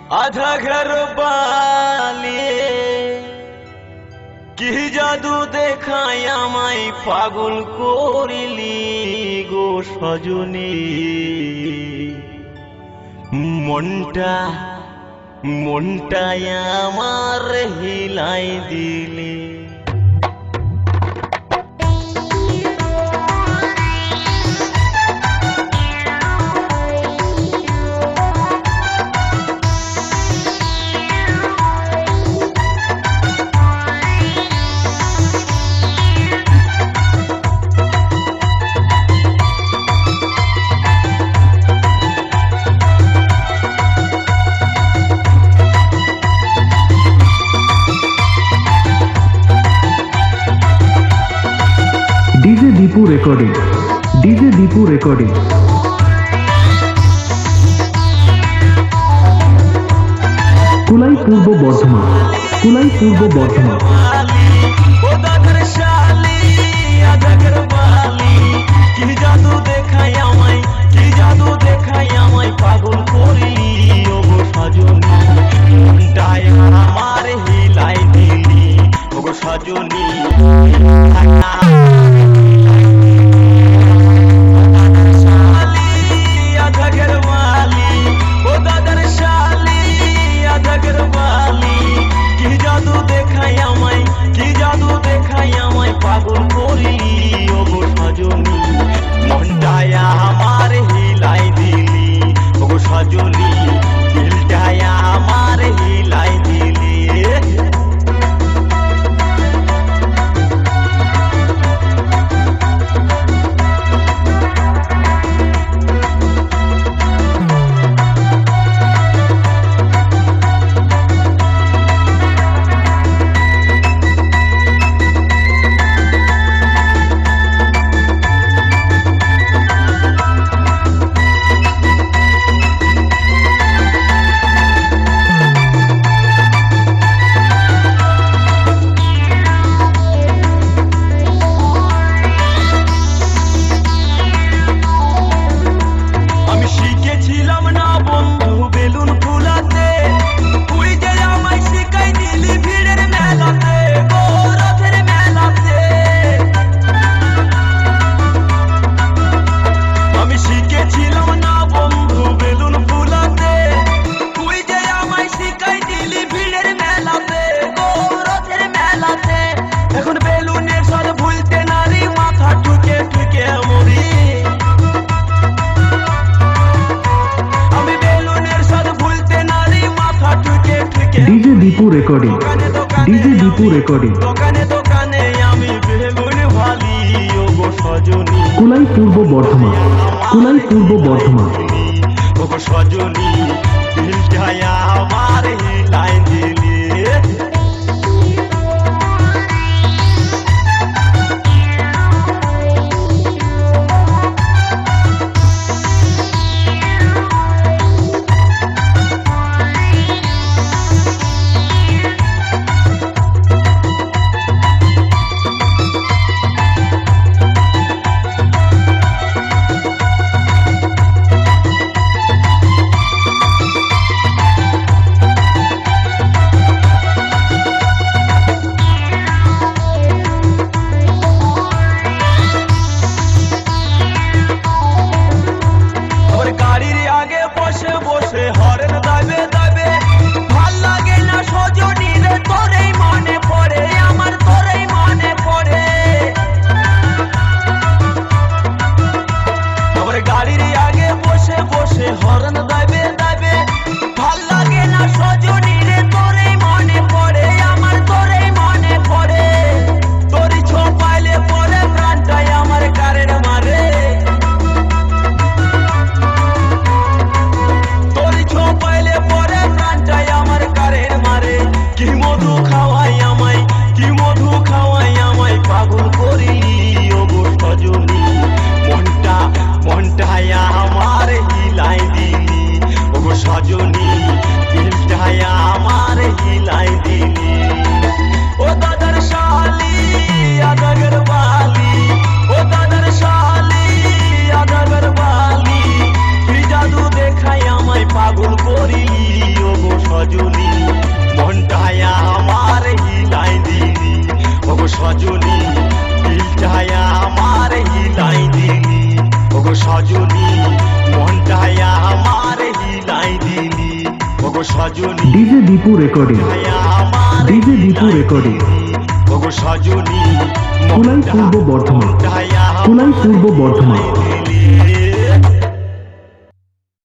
आधा घर बाले কি জাদু দেখায় আমায় পাগল করিলি গো সজনী মনটা আমার হিলাই দিলি डीजे दीपू रिकॉर्डिंग कुलाई पूर्व बर्धमान পাগল করিলি ওগো সজনী মনটায় আমার হিলাই দিলি ওগো সজনী পাগল করিলি ওগো সজনী মনটায় আমার হিলাই দিলি ওগো সজনী দিলটায় আমার হিলাই দিলি डीजे दीपू रिकॉर्डिंग দোকানে দোকানে আমি বেগুন ভালি ওগো সজনী कुलाई पूर्व बर्धमान ওগো সজনী দিলটায় আমার হিলাই দিলি সজনী মনটায় আমার হিলাই দিলি ওগো সজনী দিলটায় আমার হিলাই দিলি ওগো সজনী মনটায় আমার হিলাই দিলি ওগো সজনী ডিজে দীপু রেকর্ডিং আমার ডিজে দীপু রেকর্ডিং ওগো সজনী কুলাই পূর্ব বর্ধমান কুলাই পূর্ব বর্ধমান দিলি